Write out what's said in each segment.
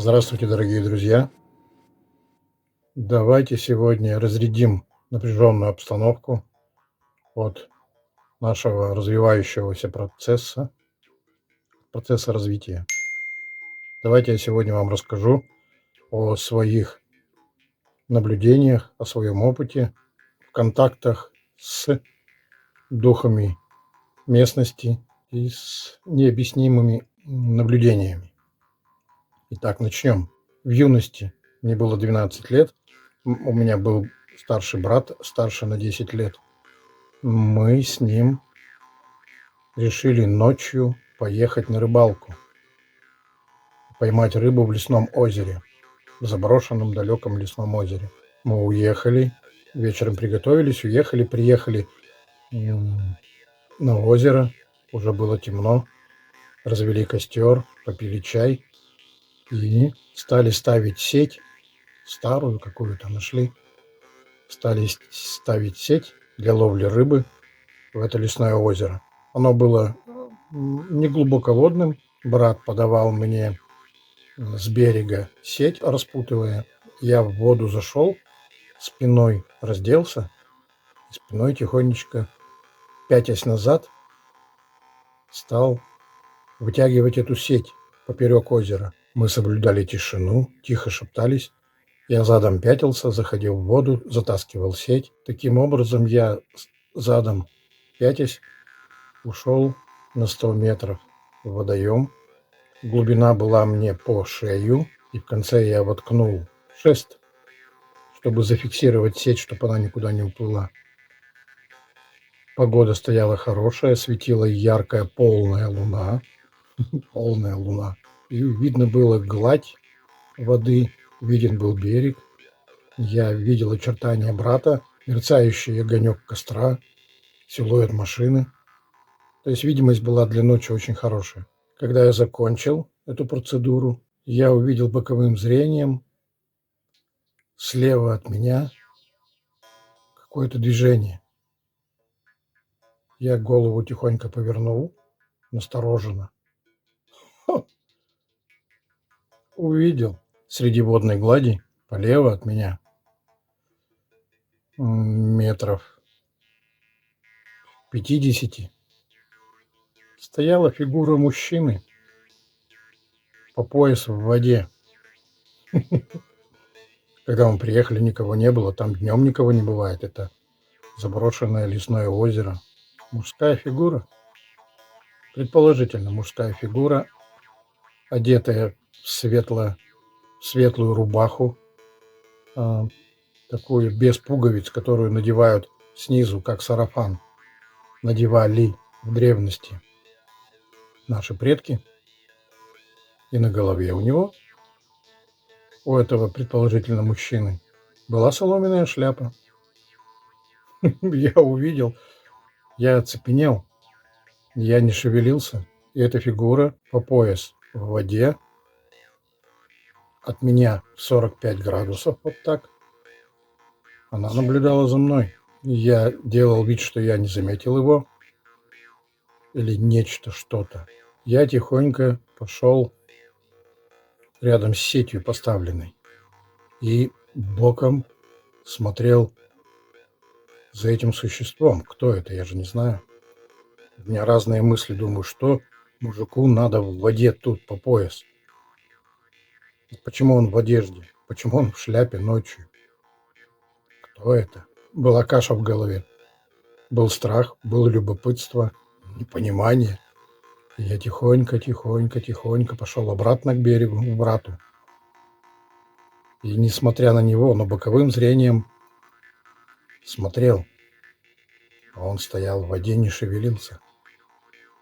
Здравствуйте, дорогие друзья! Давайте сегодня разрядим напряженную обстановку от нашего развивающегося процесса развития. Давайте я сегодня вам расскажу о своих наблюдениях, о своем опыте в контактах с духами местности и с необъяснимыми наблюдениями. Итак, начнем. В юности, мне было 12 лет, у меня был старший брат, старше на 10 лет. Мы с ним решили ночью поехать на рыбалку, поймать рыбу в лесном озере, в заброшенном далеком лесном озере. Мы уехали, вечером приготовились, уехали, приехали на озеро, уже было темно, развели костер, попили чай и стали ставить сеть, старую какую-то нашли, стали ставить сеть для ловли рыбы в это лесное озеро. Оно было не глубоководным. Брат подавал мне с берега сеть, распутывая. Я в воду зашел, спиной разделся, спиной тихонечко, пятясь назад, стал вытягивать эту сеть поперек озера. Мы соблюдали тишину, тихо шептались. Я задом пятился, заходил в воду, затаскивал сеть. Таким образом, я задом пятясь ушел на 100 метров в водоем. Глубина была мне по шею, и в конце я воткнул шест, чтобы зафиксировать сеть, чтобы она никуда не уплыла. Погода стояла хорошая, светила яркая полная луна, полная луна. И видно было гладь воды, виден был берег. Я видел очертания брата, мерцающий огонек костра, силуэт машины. То есть видимость была для ночи очень хорошая. Когда я закончил эту процедуру, я увидел боковым зрением слева от меня какое-то движение. Я голову тихонько повернул, настороженно. Увидел среди водной глади, полево от меня, метров 50, стояла фигура мужчины по пояс в воде. Когда мы приехали, никого не было, там днем никого не бывает, это заброшенное лесное озеро. Мужская фигура, предположительно мужская фигура, одетая в светлую рубаху, такую без пуговиц, которую надевают снизу, как сарафан, надевали в древности наши предки. И на голове у него, у этого предположительно мужчины, была соломенная шляпа. Я увидел, я оцепенел, я не шевелился, и эта фигура по пояс в воде, от меня 45 градусов, вот так, она наблюдала за мной. Я делал вид, что я не заметил его или нечто, что-то. Я тихонько пошел рядом с сетью поставленной и боком смотрел за этим существом. Кто это, я же не знаю. У меня разные мысли, думаю, что мужику надо в воде тут по пояс. Почему он в одежде? Почему он в шляпе ночью? Кто это? Была каша в голове. Был страх, было любопытство, непонимание. И я тихонько пошел обратно к берегу, к брату. И несмотря на него, но боковым зрением смотрел. А он стоял в воде, не шевелился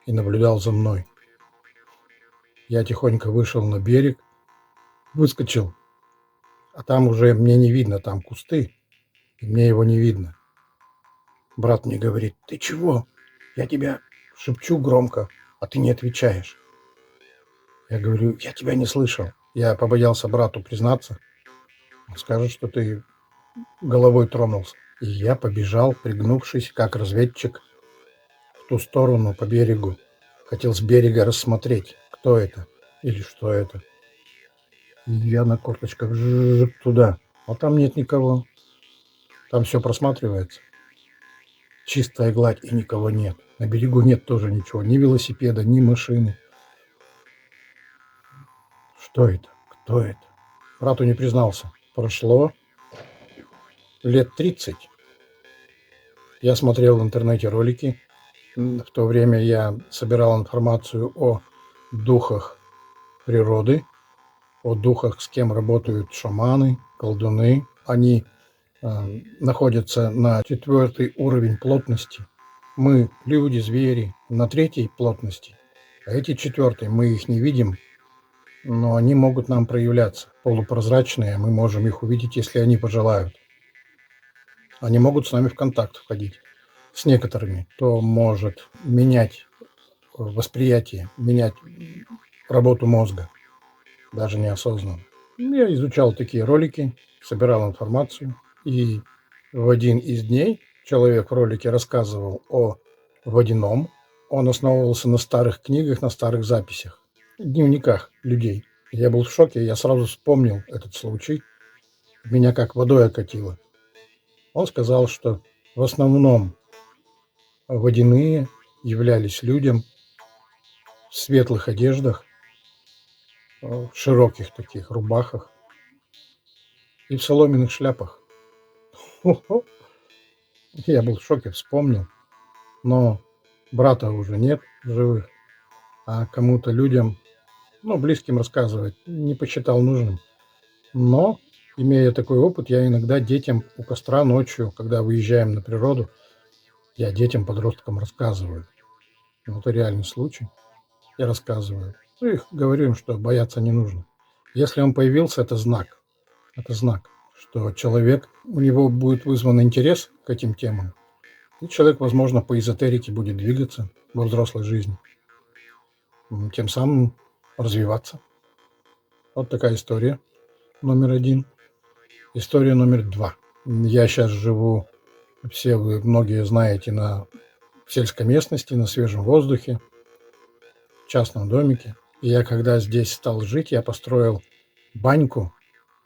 и наблюдал за мной. Я тихонько вышел на берег, выскочил, а там уже мне не видно, там кусты, и мне его не видно. Брат мне говорит: «Ты чего? Я тебя шепчу громко, а ты не отвечаешь». Я говорю: «Я тебя не слышал». Я побоялся брату признаться. Он скажет, что ты головой тронулся. И я побежал, пригнувшись, как разведчик, в ту сторону по берегу. Хотел с берега рассмотреть, кто это или что это. И я на корточках жик туда, а там нет никого. Там все просматривается. Чистая гладь и никого нет. На берегу нет тоже ничего. Ни велосипеда, ни машины. Что это? Кто это? Брату не признался. Прошло лет 30. Я смотрел в интернете ролики. В то время я собирал информацию о духах природы, о духах, с кем работают шаманы, колдуны. Они находятся на 4-й уровень плотности. Мы, люди, звери, на 3-й плотности. А эти 4-й, мы их не видим, но они могут нам проявляться. Полупрозрачные, мы можем их увидеть, если они пожелают. Они могут с нами в контакт входить. С некоторыми, кто может менять восприятие, менять работу мозга, даже неосознанно. Я изучал такие ролики, собирал информацию, и в один из дней человек в ролике рассказывал о водяном. Он основывался на старых книгах, на старых записях, дневниках людей. Я был в шоке, я сразу вспомнил этот случай. Меня как водой окатило. Он сказал, что в основном водяные являлись людям в светлых одеждах, в широких таких рубахах и в соломенных шляпах. Хо-хо. Я был в шоке, вспомнил. Но брата уже нет в живых, а кому-то людям, ну, близким рассказывать не посчитал нужным. Но, имея такой опыт, я иногда детям у костра ночью, когда выезжаем на природу, я детям, подросткам рассказываю. Ну, это реальный случай. Я рассказываю. Ну, и говорю им, что бояться не нужно. Если он появился, это знак. Это знак, что человек, у него будет вызван интерес к этим темам. И человек, возможно, по эзотерике будет двигаться во взрослой жизни. Тем самым развиваться. Вот такая история номер 1. История номер 2. Я сейчас живу, все вы, многие знаете, в сельской местности, на свежем воздухе, в частном домике. И я когда здесь стал жить, я построил баньку,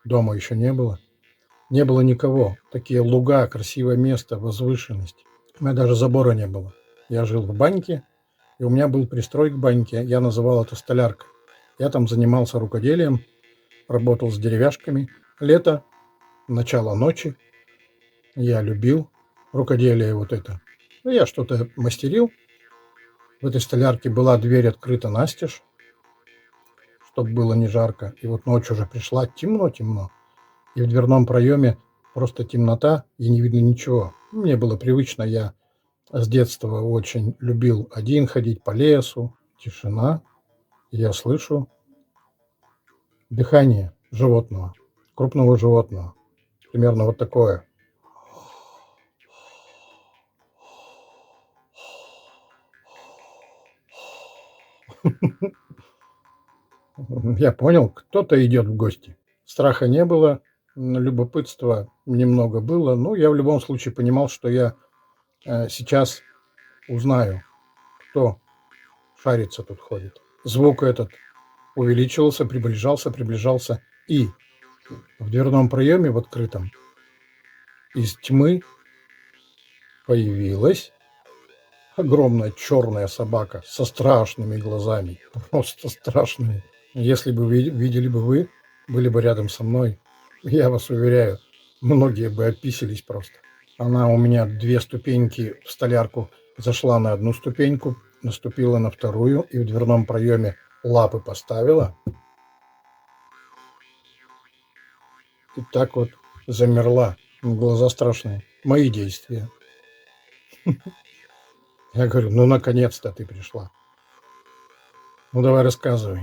дома еще не было. Не было никого. Такие луга, красивое место, возвышенность. У меня даже забора не было. Я жил в баньке, и у меня был пристрой к баньке. Я называл это столяркой. Я там занимался рукоделием, работал с деревяшками. Лето, начало ночи. Я любил рукоделие вот это. Ну, я что-то мастерил. В этой столярке была дверь открыта настежь, чтобы было не жарко. И вот ночь уже пришла, темно-темно. И в дверном проеме просто темнота, и не видно ничего. Мне было привычно, я с детства очень любил один ходить по лесу, тишина. И я слышу дыхание животного, крупного животного. Примерно вот такое. Я понял, кто-то идет в гости. Страха не было, любопытства немного было. Но я в любом случае понимал, что я сейчас узнаю, кто шарится тут ходит. Звук этот увеличивался, приближался. И в дверном проеме, в открытом, из тьмы появилась огромная черная собака со страшными глазами. Просто страшными. Если бы видели бы вы, были бы рядом со мной, я вас уверяю, многие бы описались просто. Она у меня 2 ступеньки в столярку зашла на 1 ступеньку, наступила на 2 и в дверном проеме лапы поставила. И так вот замерла. Глаза страшные. Мои действия. Я говорю, ну наконец-то ты пришла. Ну давай рассказывай.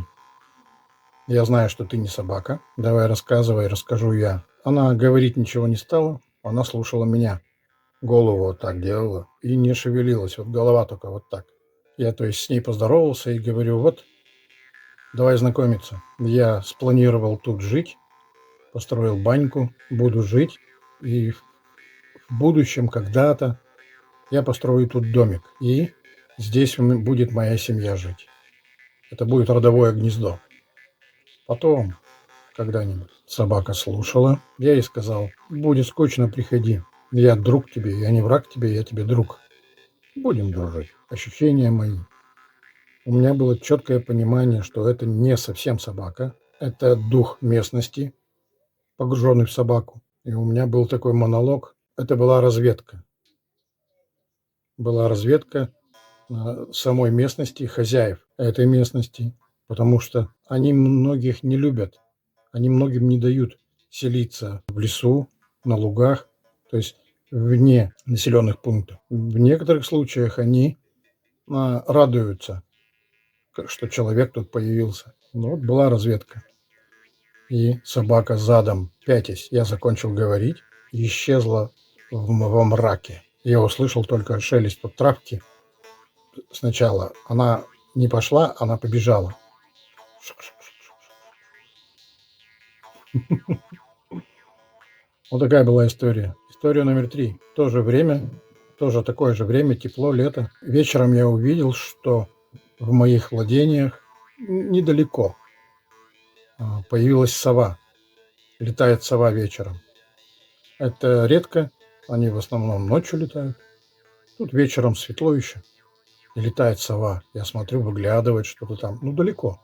Я знаю, что ты не собака. Давай рассказывай, расскажу я. Она говорить ничего не стала. Она слушала меня. Голову вот так делала и не шевелилась. Вот голова только вот так. Я, то есть, с ней поздоровался и говорю, вот, давай знакомиться. Я спланировал тут жить, построил баньку, буду жить. И в будущем когда-то я построю тут домик. И здесь будет моя семья жить. Это будет родовое гнездо. Потом, когда-нибудь. Собака слушала. Я ей сказал: будет скучно, приходи. Я друг тебе, я не враг тебе, я тебе друг. Будем дружить. Ощущения мои. У меня было четкое понимание, что это не совсем собака, это дух местности, погруженный в собаку. И у меня был такой монолог. Это была разведка. Была разведка самой местности, хозяев этой местности, потому что они многих не любят, они многим не дают селиться в лесу, на лугах, то есть вне населенных пунктов. В некоторых случаях они радуются, что человек тут появился. Ну, вот была разведка. И собака задом, пятясь, я закончил говорить, исчезла во мраке. Я услышал только шелест под травки. Сначала она не пошла, она побежала. Вот такая была история. История номер 3. Тоже время, тоже такое же время, тепло, лето. Вечером я увидел, что в моих владениях недалеко появилась сова. Летает сова вечером. Это редко, они в основном ночью летают. Тут вечером светло еще. И летает сова. Я смотрю, выглядывает что-то там, далеко.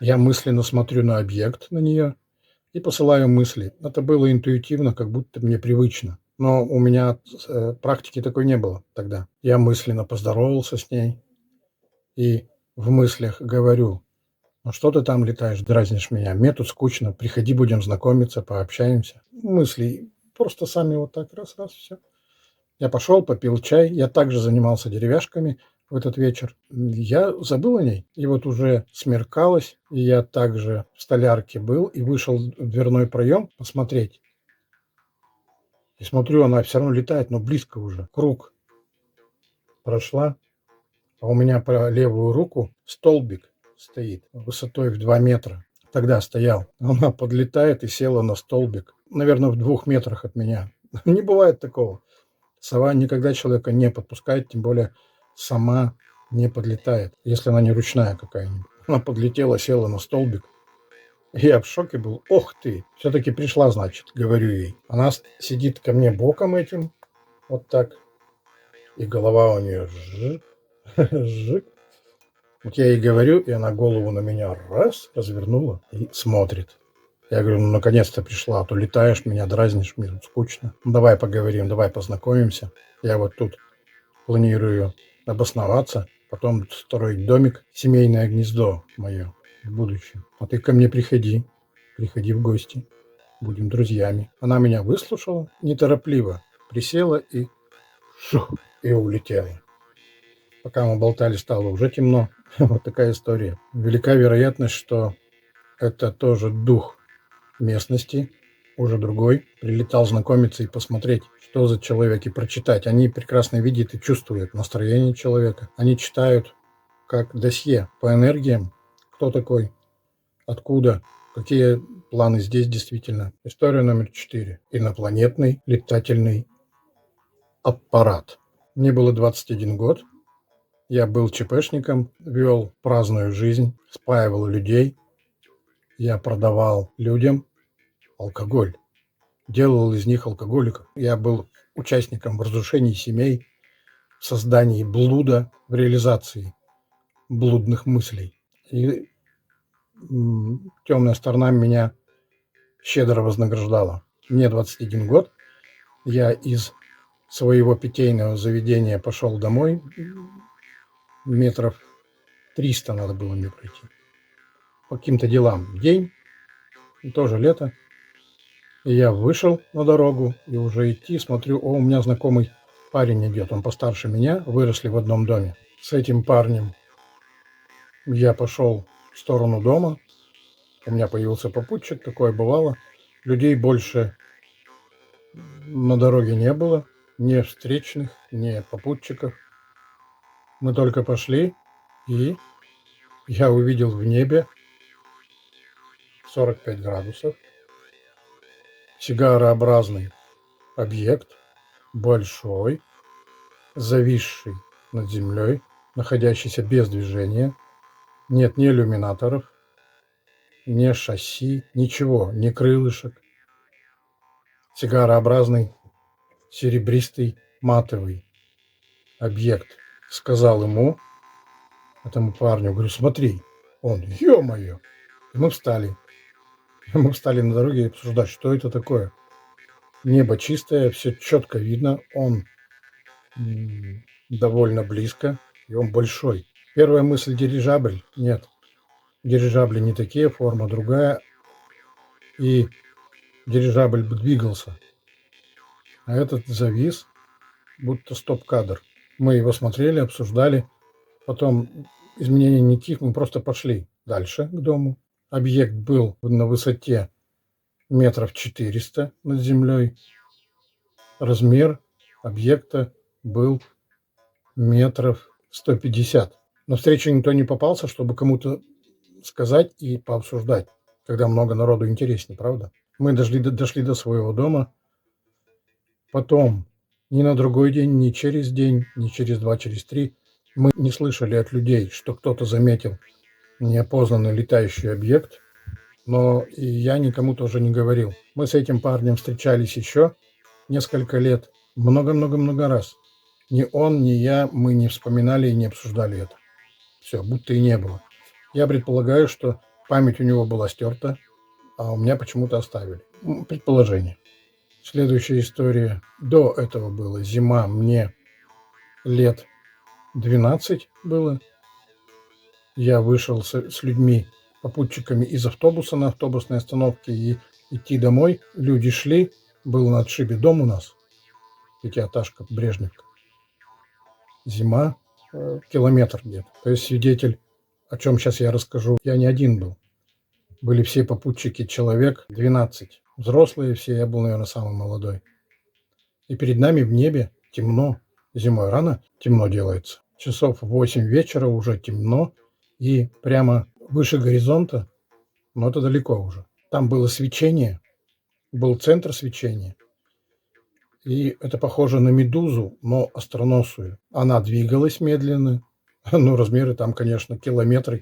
Я мысленно смотрю на объект, на нее, и посылаю мысли. Это было интуитивно, как будто мне привычно. Но у меня практики такой не было тогда. Я мысленно поздоровался с ней и в мыслях говорю: ну что ты там летаешь, дразнишь меня? Мне тут скучно, приходи, будем знакомиться, пообщаемся. Мысли просто сами вот так раз-раз, все. Я пошел, попил чай, я также занимался деревяшками в этот вечер. Я забыл о ней, и вот уже смеркалось, и я также в столярке был и вышел в дверной проем посмотреть. И смотрю, она все равно летает, но близко уже. Круг прошла, а у меня по левую руку столбик стоит высотой в 2 метра. Тогда стоял. Она подлетает и села на столбик, наверное, в 2 метрах от меня. Не бывает такого. Сова никогда человека не подпускает, тем более сама не подлетает, если она не ручная какая-нибудь. Она подлетела, села на столбик. Я в шоке был. Ох ты, все-таки пришла, значит, говорю ей. Она сидит ко мне боком этим, вот так, и голова у нее жик, жик. Вот я ей говорю, и она голову на меня раз развернула и смотрит. Я говорю, ну наконец-то пришла, а то летаешь, меня дразнишь, мне тут скучно. Ну, давай поговорим, давай познакомимся. Я вот тут планирую обосноваться, потом строить домик, семейное гнездо мое в будущем. А ты ко мне приходи в гости, будем друзьями. Она меня выслушала неторопливо, присела и улетела. Пока мы болтали, стало уже темно. Вот такая история. Велика вероятность, что это тоже дух местности, уже другой, прилетал знакомиться и посмотреть, что за человек, и прочитать. Они прекрасно видят и чувствуют настроение человека. Они читают как досье по энергиям, кто такой, откуда, какие планы здесь действительно. История номер 4. Инопланетный летательный аппарат. Мне было 21 год. Я был ЧПшником, вел праздную жизнь, спаивал людей. Я продавал людям алкоголь, делал из них алкоголиков. Я был участником в разрушении семей, в создании блуда, в реализации блудных мыслей. И темная сторона меня щедро вознаграждала. Мне 21 год, я из своего питейного заведения пошел домой, метров 300 надо было мне пройти. По каким-то делам. День, тоже лето. И я вышел на дорогу и уже идти, смотрю, у меня знакомый парень идет, он постарше меня, выросли в одном доме. С этим парнем я пошел в сторону дома, у меня появился попутчик, такое бывало. Людей больше на дороге не было, ни встречных, ни попутчиков. Мы только пошли, и я увидел в небе 45 градусов, сигарообразный объект, большой, зависший над землей, находящийся без движения. Нет ни иллюминаторов, ни шасси, ничего, ни крылышек. Сигарообразный, серебристый, матовый объект. Сказал ему, этому парню, говорю, смотри. Он, ё-моё. И мы встали. Мы встали на дороге обсуждать, что это такое. Небо чистое, все четко видно. Он довольно близко, и он большой. Первая мысль – дирижабль. Нет, дирижабли не такие, форма другая. И дирижабль бы двигался. А этот завис, будто стоп-кадр. Мы его смотрели, обсуждали. Потом изменений никаких, мы просто пошли дальше к дому. Объект был на высоте метров 400 над землей. Размер объекта был метров 150. На встречу никто не попался, чтобы кому-то сказать и пообсуждать, когда много народу интереснее, правда? Мы дошли до своего дома. Потом ни на другой день, ни через день, ни через 2, через 3 мы не слышали от людей, что кто-то заметил неопознанный летающий объект, но и я никому тоже не говорил. Мы с этим парнем встречались еще несколько лет, много-много-много раз. Ни он, ни я, мы не вспоминали и не обсуждали это. Все, будто и не было. Я предполагаю, что память у него была стерта, а у меня почему-то оставили. Предположение. Следующая история. До этого было зима, мне лет 12 было. Я вышел с людьми, попутчиками из автобуса на автобусной остановке и идти домой. Люди шли, был на отшибе дом у нас, пятиэтажка, Брежневка. Зима, километр где-то. То есть свидетель, о чем сейчас я расскажу, я не один был. Были все попутчики, человек 12. Взрослые все, я был, наверное, самый молодой. И перед нами в небе темно. Зимой рано темно делается. Часов 8 вечера уже темно. И прямо выше горизонта, но это далеко уже. Там было свечение, был центр свечения. И это похоже на медузу, но остроносую. Она двигалась медленно. Ну, размеры там, конечно, километры.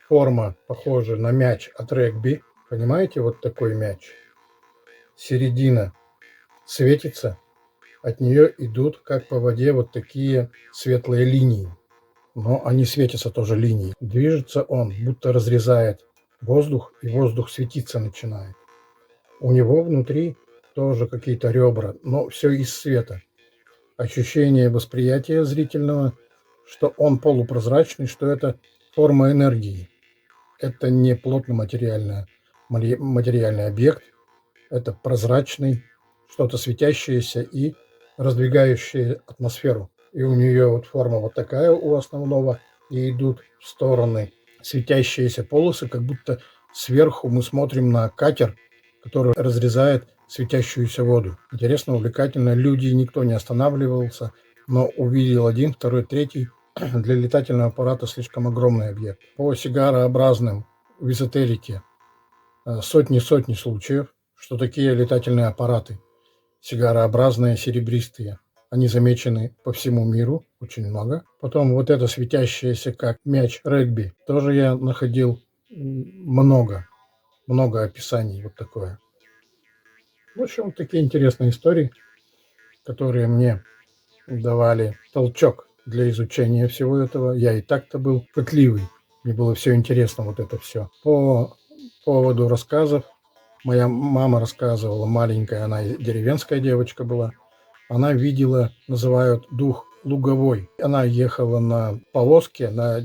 Форма похожа на мяч от регби. Понимаете, вот такой мяч. Середина светится. От нее идут, как по воде, вот такие светлые линии. Но они светятся тоже линией. Движется он, будто разрезает воздух, и воздух светиться начинает. У него внутри тоже какие-то ребра, но все из света. Ощущение восприятия зрительного, что он полупрозрачный, что это форма энергии. Это не плотно-материальный объект, это прозрачный, что-то светящееся и раздвигающее атмосферу. И у нее вот форма вот такая у основного, и идут в стороны светящиеся полосы, как будто сверху мы смотрим на катер, который разрезает светящуюся воду. Интересно, увлекательно. Люди, никто не останавливался, но увидел один, второй, третий. Для летательного аппарата слишком огромный объект. По сигарообразным в эзотерике сотни случаев, что такие летательные аппараты сигарообразные, серебристые. Они замечены по всему миру, очень много. Потом вот это светящееся, как мяч регби, тоже я находил много описаний вот такое. В общем, такие интересные истории, которые мне давали толчок для изучения всего этого. Я и так-то был пытливый, мне было все интересно, вот это все. По поводу рассказов, моя мама рассказывала, маленькая, она деревенская девочка была, она видела, называют дух луговой. Она ехала на повозке, на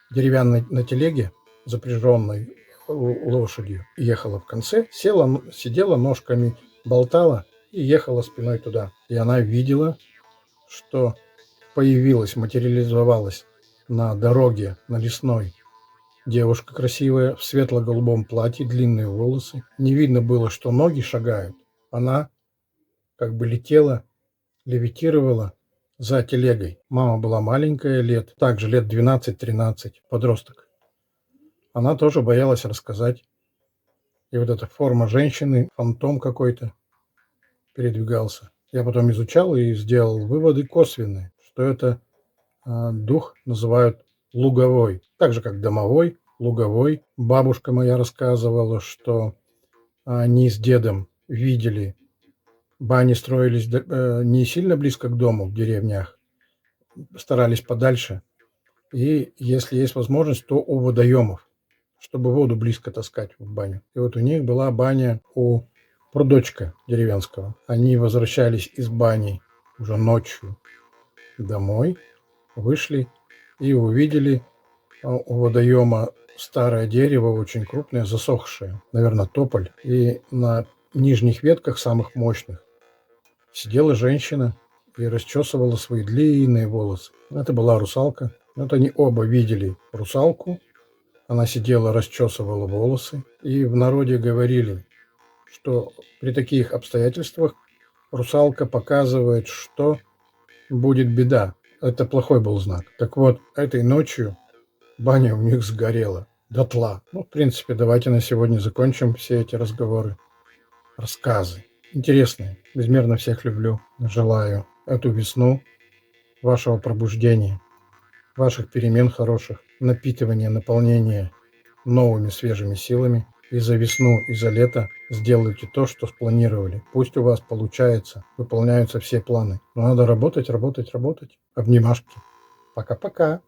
деревянной, на телеге, запряженной лошадью. Ехала в конце, сидела ножками, болтала и ехала спиной туда. И она видела, что появилась, материализовалась на дороге, на лесной, девушка красивая, в светло-голубом платье, длинные волосы. Не видно было, что ноги шагают. Она как бы левитировала за телегой. Мама была маленькая, также лет 12-13, подросток. Она тоже боялась рассказать. И вот эта форма женщины, фантом какой-то передвигался. Я потом изучал и сделал выводы косвенные, что это дух называют луговой. Так же, как домовой, луговой. Бабушка моя рассказывала, что они с дедом видели, бани строились не сильно близко к дому в деревнях, старались подальше. И если есть возможность, то у водоемов, чтобы воду близко таскать в баню. И вот у них была баня у прудочка деревенского. Они возвращались из бани уже ночью домой, вышли и увидели у водоема старое дерево, очень крупное, засохшее, наверное, тополь. И на нижних ветках, самых мощных, сидела женщина и расчесывала свои длинные волосы. Это была русалка. Вот они оба видели русалку. Она сидела, расчесывала волосы. И в народе говорили, что при таких обстоятельствах русалка показывает, что будет беда. Это плохой был знак. Так вот, этой ночью баня у них сгорела дотла. Ну, в принципе, давайте на сегодня закончим все эти разговоры, рассказы. Интересные. Безмерно всех люблю. Желаю эту весну вашего пробуждения, ваших перемен хороших, напитывания, наполнения новыми свежими силами. И за весну, и за лето сделайте то, что спланировали. Пусть у вас получается, выполняются все планы. Но надо работать, работать, работать. Обнимашки. Пока-пока.